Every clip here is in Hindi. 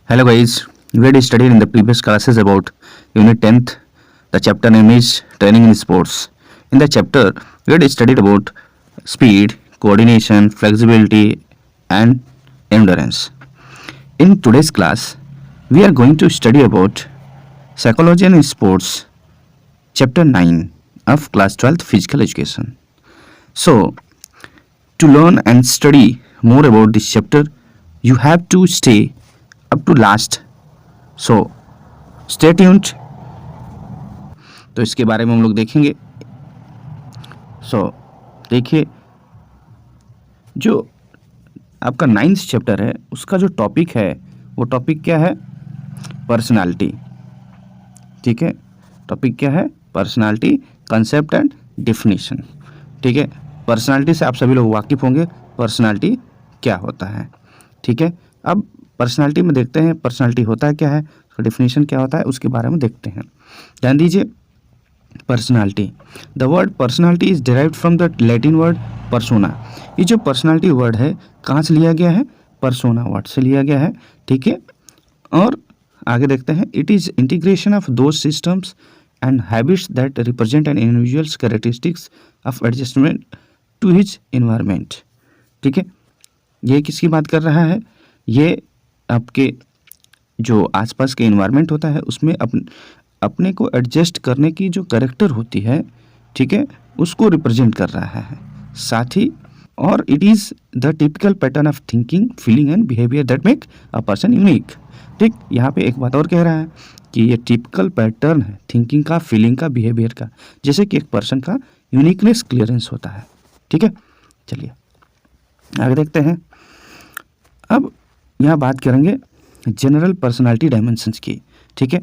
Hello guys, we had studied in the previous classes about Unit 10th. The chapter name is Training in Sports. In the chapter, we had studied about speed, coordination, flexibility and endurance. In today's class, we are going to study about Psychology and Sports, chapter 9 of class 12th Physical Education. So, to learn and study more about this chapter, you have to stay up to last. So, stay tuned. तो इसके बारे में हम लोग देखेंगे. सो देखिए, जो आपका 9th चैप्टर है उसका जो टॉपिक है वो टॉपिक क्या है? पर्सनालिटी. ठीक है, टॉपिक क्या है? Personality, concept and definition. ठीक है, पर्सनालिटी से आप सभी लोग वाकिफ होंगे. पर्सनालिटी क्या होता है? ठीक है, अब पर्सनालिटी में देखते हैं पर्सनालिटी होता है क्या है, तो डेफिनेशन क्या होता है उसके बारे में देखते हैं. ध्यान दीजिए, personality. The word personality is derived from the Latin word persona. ये जो पर्सनालिटी वर्ड है कहाँ से लिया गया है? पर्सोना वर्ड से लिया गया है. ठीक है, और आगे देखते हैं. इट इज इंटीग्रेशन ऑफ दो systems and habits that represent an individual's characteristics of adjustment to his environment. ठीक है, ये किसकी बात कर रहा है? ये आपके जो आसपास के इन्वायरमेंट होता है उसमें अपने को एडजस्ट करने की जो कैरेक्टर होती है, ठीक है, उसको रिप्रेजेंट कर रहा है. साथ ही और it is the typical pattern of thinking, feeling and behaviour that make a person unique. ठीक, यहाँ पे एक बात और कह रहा है कि ये टिपिकल पैटर्न है थिंकिंग का, फीलिंग का, बिहेवियर का, जैसे कि एक पर्सन का यूनिकनेस क्लियरेंस होता है. ठीक है, चलिए आगे देखते हैं. अब यहाँ बात करेंगे जनरल पर्सनालिटी डायमेंशंस की. ठीक है,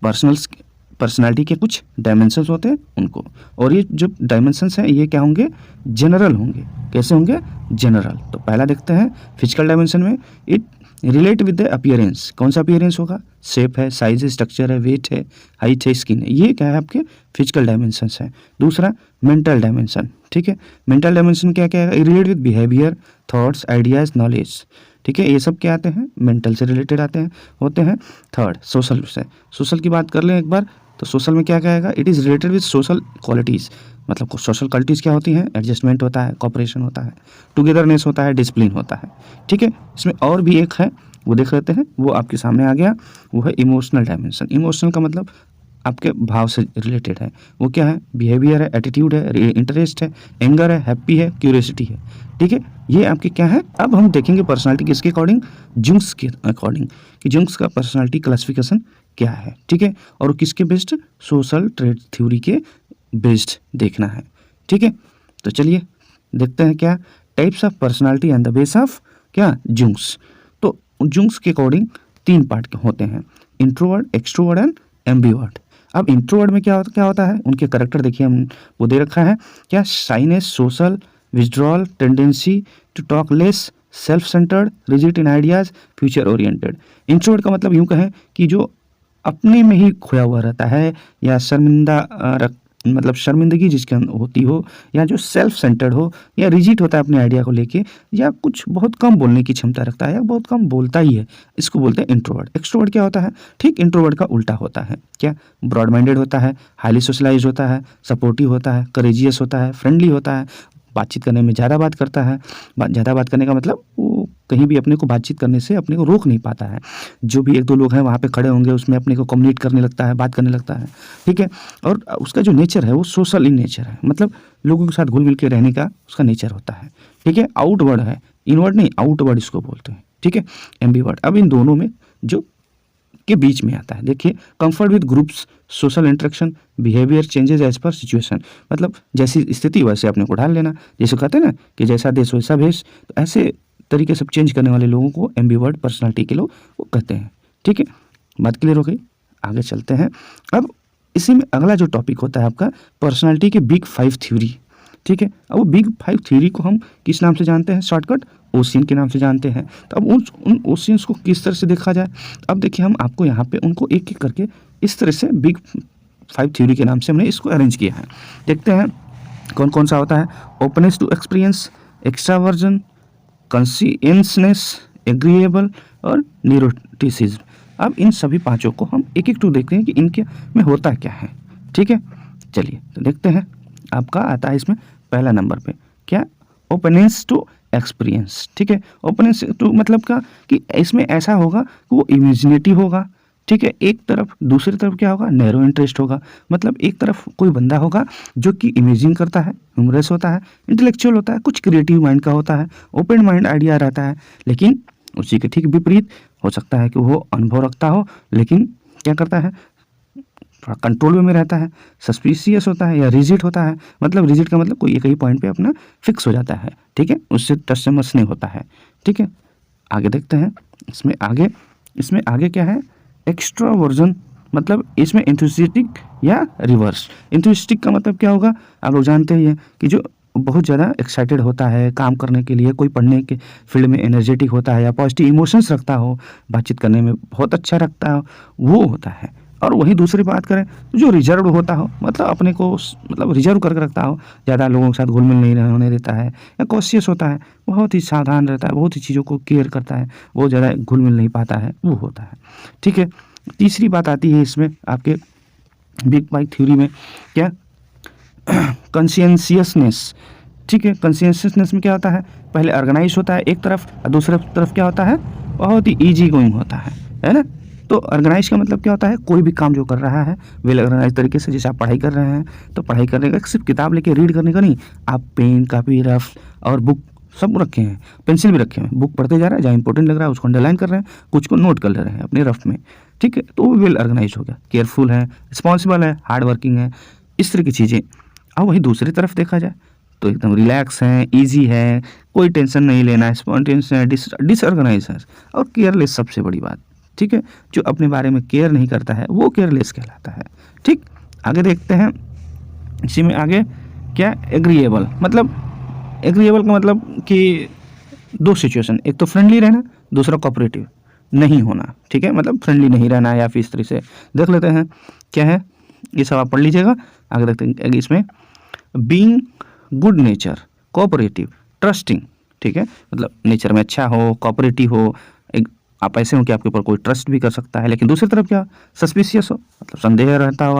पर्सनालिटी के कुछ डायमेंशंस होते हैं उनको, और ये जो डायमेंशंस हैं ये क्या होंगे? जनरल होंगे. कैसे होंगे? जनरल. तो पहला देखते हैं फिजिकल डायमेंशन में. It relate with the appearance. कौन सा अपीयरेंस होगा? शेप है, साइज है, स्ट्रक्चर है, वेट है, हाइट है, स्किन है. ये क्या है? आपके फिजिकल डायमेंशंस है. दूसरा मेंटल डायमेंशन. ठीक है, मेंटल डायमेंशन क्या क्या है? Relate with behaviour, thoughts, ideas, knowledge. ठीक है, ये सब क्या आते हैं? मेंटल से रिलेटेड आते हैं, होते हैं. थर्ड सोशल से. सोशल की बात कर लें एक बार, तो सोशल में क्या कहेगा? It is related with social qualities. मतलब सोशल क्वालिटीज़ क्या होती हैं? एडजस्टमेंट होता है, कॉपरेशन होता है, टुगेदरनेस होता है, डिसिप्लिन होता है. ठीक है, इसमें और भी एक है वो देख लेते हैं, वो आपके सामने आ गया. वो है इमोशनल डायमेंशन. इमोशनल का मतलब आपके भाव से रिलेटेड है. वो क्या है? बिहेवियर है, एटीट्यूड है, इंटरेस्ट है, एंगर है, हैप्पी है, क्यूरियोसिटी है. ठीक है, ये आपके क्या है? अब हम देखेंगे पर्सनालिटी किसके अकॉर्डिंग? जुंग्स के अकॉर्डिंग, कि जुंग्स का पर्सनालिटी क्लासिफिकेशन क्या है. ठीक है, और किसके बेस्ड? सोशल ट्रेड थ्योरी के बेस्ड देखना है. ठीक है, तो चलिए देखते हैं क्या types of personality and the base of क्या जुंग्स. तो जुंग्स के अकॉर्डिंग 3 पार्ट होते हैं: इंट्रोवर्ट, एक्सट्रोवर्ट एंड एम्बिवर्ट. अब इंट्रोवर्ट में क्या होता है? उनके करेक्टर देखिए, हम वो दे रखा है क्या? Shyness, social withdrawal, tendency to talk less, self centred, rigid in ideas, future oriented. Introvert का मतलब यूँ कहें कि जो अपने में ही खोया हुआ रहता है, या मतलब शर्मिंदगी जिसके होती हो, या जो सेल्फ सेंटर्ड हो, या रिजिड होता है अपने आइडिया को लेके, या कुछ बहुत कम बोलने की क्षमता रखता है, या बहुत कम बोलता ही है, इसको बोलते हैं इंट्रोवर्ट. एक्सट्रोवर्ट क्या होता है? ठीक इंट्रोवर्ट का उल्टा होता है. क्या? ब्रॉड माइंडेड होता है, हाईली सोशलाइज होता है, सपोर्टिव होता है, करेजियस होता है, फ्रेंडली होता है, बातचीत करने में ज़्यादा बात करता है. ज़्यादा बात करने का मतलब वो कहीं भी अपने को बातचीत करने से अपने को रोक नहीं पाता है. जो भी 1-2 लोग हैं वहाँ पे खड़े होंगे उसमें अपने को कम्युनिकेट करने लगता है, बात करने लगता है. ठीक है, और उसका जो नेचर है वो सोशल इन नेचर है, मतलब लोगों के साथ घुल मिल के रहने का उसका नेचर होता है. ठीक है, आउटवर्ड है, इनवर्ड नहीं, आउटवर्ड इसको बोलते हैं. ठीक है, एम्बिवर्ट. अब इन दोनों में जो के बीच में आता है, देखिए, comfort with groups, social interaction, behaviour changes as per situation. मतलब जैसी स्थिति वैसे अपने को ढाल लेना, जैसे कहते हैं ना कि जैसा देश वैसा भेष. तो ऐसे तरीके से चेंज करने वाले लोगों को एम्बिवर्ट पर्सनालिटी के लोग वो कहते हैं. ठीक है, बात क्लियर हो गई. आगे चलते हैं. अब इसी में अगला जो टॉपिक होता है आपका पर्सनालिटी के बिग 5 थ्योरी. ठीक है, अब वो बिग 5 थ्योरी को हम किस नाम से जानते हैं? शॉर्टकट ओशियन के नाम से जानते हैं. तो अब उन ओशियंस को किस तरह से देखा जाए? अब देखिए, हम आपको यहाँ पे उनको एक एक करके इस तरह से बिग 5 थ्योरी के नाम से हमने इसको अरेंज किया है. देखते हैं कौन कौन सा होता है. Openness to experience, extraversion, consciousness, agreeable और न्यूरोटिसिज्म। अब इन सभी पांचों को हम एक एक टू देखते हैं कि इनके में होता क्या है। ठीक है, चलिए तो देखते हैं। आपका आता है इसमें पहला नंबर पे क्या, ओपनेंस टू एक्सपीरियंस। ठीक है, ओपनेंस टू मतलब का कि इसमें ऐसा होगा कि वो इमेजिनेटिव होगा। ठीक है, एक तरफ, दूसरी तरफ क्या होगा, नैरो इंटरेस्ट होगा। मतलब एक तरफ कोई बंदा होगा जो कि इमेजिन करता है, ह्यूमरस होता है, इंटेलेक्चुअल होता है, कुछ क्रिएटिव माइंड का होता है, ओपन माइंड आइडिया रहता है। लेकिन उसी के ठीक विपरीत हो सकता है कि वो अनुभव रखता हो लेकिन क्या करता है, थोड़ा कंट्रोल में रहता है, सस्पिशियस होता है या रिजिड होता है। मतलब रिजिड का मतलब कोई एक ही पॉइंट पे अपना फिक्स हो जाता है। ठीक है, उससे टच से मस नहीं होता है। ठीक है, आगे देखते हैं। इसमें आगे क्या है, एक्स्ट्रावर्जन। मतलब इसमें एंथुसियास्टिक या रिवर्स। एंथुसियास्टिक का मतलब क्या होगा, आप लोग जानते ही हैं कि जो बहुत ज़्यादा एक्साइटेड होता है काम करने के लिए, कोई पढ़ने के फील्ड में एनर्जेटिक होता है या पॉजिटिव इमोशंस रखता हो, बातचीत करने में बहुत अच्छा रखता हो, वो होता है। और वही दूसरी बात करें तो जो रिजर्व होता हो, मतलब अपने को मतलब रिजर्व करके रखता हो, ज़्यादा लोगों के साथ घुल मिल नहीं होने देता है, या कॉशियस होता है, बहुत ही सावधान रहता है, बहुत ही चीज़ों को केयर करता है, बहुत ज़्यादा घुल मिल नहीं पाता है, वो होता है। ठीक है, तीसरी बात आती है इसमें आपके बिग बाइक थ्योरी में क्या, कॉन्शियसनेस। ठीक है, कॉन्शियसनेस में क्या होता है, पहले ऑर्गेनाइज होता है एक तरफ और दूसरी तरफ क्या होता है, बहुत ही ईजी गोइंग होता है ना। तो ऑर्गेनाइज का मतलब क्या होता है, कोई भी काम जो कर रहा है वेल ऑर्गेनाइज तरीके से। जैसे आप पढ़ाई कर रहे हैं तो पढ़ाई करने का सिर्फ किताब लेके रीड करने का नहीं, आप पेन, कापी, रफ और बुक सब रखे हैं, पेंसिल भी रखे हैं, बुक पढ़ते जा रहे हैं, जहाँ इंपॉर्टेंट लग रहा है उसको अंडरलाइन कर रहे हैं, कुछ को नोट कर ले रहे हैं अपने रफ में। ठीक है, तो वो वेल ऑर्गेनाइज हो गया, केयरफुल है, रिस्पॉन्सिबल है, हार्ड वर्किंग है, इस तरह की चीज़ें। अब वही दूसरी तरफ देखा जाए तो एकदम रिलैक्स है, ईजी है, कोई टेंशन नहीं लेना है, स्पॉन्टेनियस है, डिसऑर्गेनाइज है और केयरलेस सबसे बड़ी बात। ठीक है, जो अपने बारे में केयर नहीं करता है वो केयरलेस कहलाता है। ठीक, आगे देखते हैं। इसी में आगे क्या, एग्रीएबल। मतलब एग्रीएबल का मतलब कि दो सिचुएशन, एक तो फ्रेंडली रहना, दूसरा कोऑपरेटिव नहीं होना। ठीक है, मतलब फ्रेंडली नहीं रहना या फिर इस तरह से देख लेते हैं क्या है, ये सब आप पढ़ लीजिएगा। आगे देखते हैं इसमें being good nature, cooperative, trusting. ठीक है, मतलब नेचर में अच्छा हो, कोऑपरेटिव हो, एक आप ऐसे हो कि आपके ऊपर कोई ट्रस्ट भी कर सकता है। लेकिन दूसरी तरफ क्या, सस्पिशियस हो, मतलब संदेह रहता हो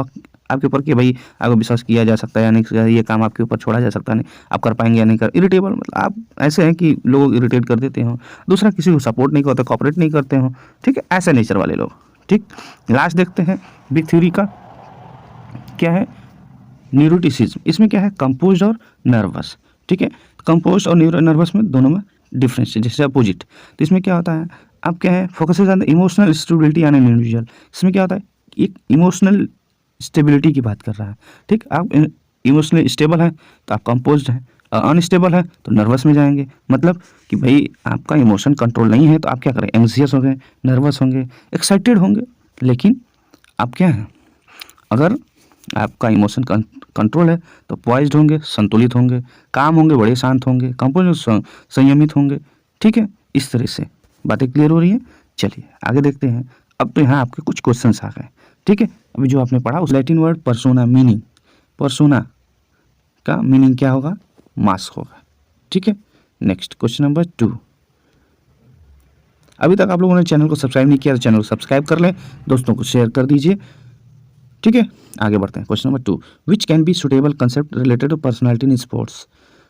आपके ऊपर कि भाई आपको विश्वास किया जा सकता है या नहीं, ये काम आपके ऊपर छोड़ा जा सकता नहीं, आप कर पाएंगे या नहीं कर। इरिटेबल मतलब आप ऐसे हैं कि लोग इरिटेट कर देते हो, दूसरा किसी को सपोर्ट नहीं करते, कॉपरेट नहीं करते हो। ठीक है, ऐसे नेचर वाले लोग। ठीक, लास्ट देखते हैं बिग थ्योरी का क्या है, न्यूरोटिसिज्म। इसमें क्या है, कंपोज और नर्वस। ठीक है, कंपोज और नर्वस में दोनों में डिफरेंस है, जैसे अपोजिट। तो इसमें क्या होता है, आप क्या है, focuses on the emotional stability on an individual. इसमें क्या होता है, एक इमोशनल स्टेबिलिटी की बात कर रहा है। ठीक, आप इमोशनली स्टेबल हैं तो आप कंपोज्ड हैं, अनस्टेबल है तो नर्वस में जाएंगे। मतलब कि भाई आपका इमोशन कंट्रोल नहीं है तो आप क्या करें, एंग्जियस होंगे, नर्वस होंगे, एक्साइटेड होंगे। लेकिन आप क्या हैं, अगर आपका इमोशन कंट्रोल है तो पॉइज्ड होंगे, संतुलित होंगे, काम होंगे, बड़े शांत होंगे, कंपोज संयमित होंगे। ठीक है, इस तरह से बातें क्लियर हो रही हैं। चलिए आगे देखते हैं। अब तो यहाँ आपके कुछ क्वेश्चंस आ गए। ठीक है, अभी जो आपने पढ़ा उस Latin word persona, meaning, persona का मीनिंग क्या होगा, मास्क होगा। ठीक है, नेक्स्ट क्वेश्चन नंबर 2। अभी तक आप लोगों ने चैनल को सब्सक्राइब नहीं किया तो चैनल को सब्सक्राइब कर लें, दोस्तों को शेयर कर दीजिए। ठीक है, आगे बढ़ते हैं। Question number 2, which can be suitable concept related to personality in sports.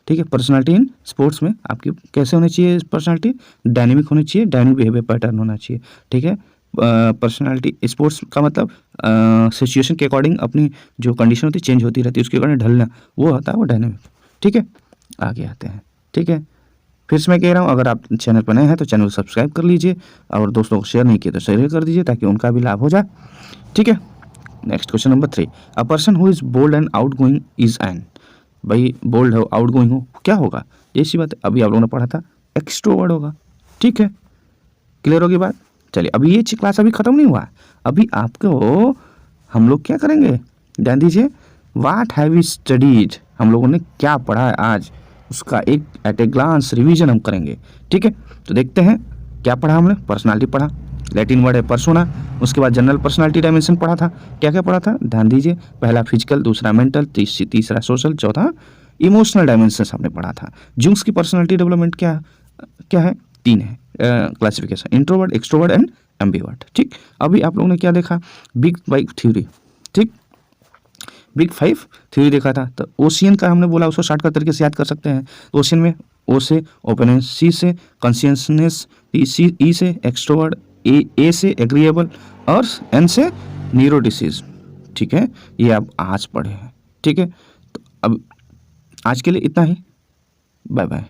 ठीक है, पर्सनालिटी इन स्पोर्ट्स में आपकी कैसे होनी चाहिए पर्सनालिटी, डायनेमिक होनी चाहिए, डायनेमिक बिहेवियर पैटर्न होना चाहिए। ठीक है, पर्सनालिटी स्पोर्ट्स का मतलब सिचुएशन के अकॉर्डिंग अपनी जो कंडीशन होती है चेंज होती रहती है, उसके अकॉर्डिंग ढलना, वो होता है वो डायनेमिक। ठीक है, आगे आते हैं। ठीक है, फिर से मैं कह रहा हूँ, अगर आप चैनल पर नए हैं तो चैनल को सब्सक्राइब कर लीजिए और दोस्तों को शेयर नहीं किया तो शेयर कर दीजिए ताकि उनका भी लाभ हो जाए। ठीक है, next question number 3, a person who is bold and outgoing is an. भाई बोल्ड हो, आउट गोइंग हो, क्या होगा, ऐसी बात है। अभी आप लोगों ने पढ़ा था एक्सट्रोवर्ट होगा। ठीक है, क्लियर होगी बात। चलिए, अभी ये क्लास अभी खत्म नहीं हुआ, अभी आपको हम लोग क्या करेंगे, ध्यान दीजिए, व्हाट हैव वी स्टडीड, हम लोगों ने क्या पढ़ा है आज, उसका एक एट ए ग्लांस रिवीजन हम करेंगे। ठीक है, तो देखते हैं क्या पढ़ा हमने। पर्सनालिटी पढ़ा, लैटिन वर्ड है पर्सोना, उसके बाद जनरल पर्सनालिटी डायमेंशन पढ़ा था। क्या क्या पढ़ा था, ध्यान दीजिए, पहला फिजिकल, दूसरा मेंटल, तीसरा सोशल, चौथा इमोशनल डायमेंशन हमने पढ़ा था। जुंग्स की पर्सनालिटी डेवलपमेंट क्या क्या है, 3 है, classification, introvert, extrovert and ambivert. ठीक, अभी आप लोगों ने क्या देखा, बिग फाइव थ्योरी। ठीक, बिग फाइव थ्योरी देखा था। तो ओशियन का हमने बोला, उसको शॉर्टकट तरीके से याद कर सकते हैं। तो ओशियन में ओ से ओपिनियन, सी से कॉन्शियसनेस, ई से एक्सट्रोवर्ट, ए से एग्रीएबल और एन से न्यूरोडिसीज। ठीक है, ये आप आज पढ़े हैं। ठीक है, तो अब आज के लिए इतना ही। Bye bye.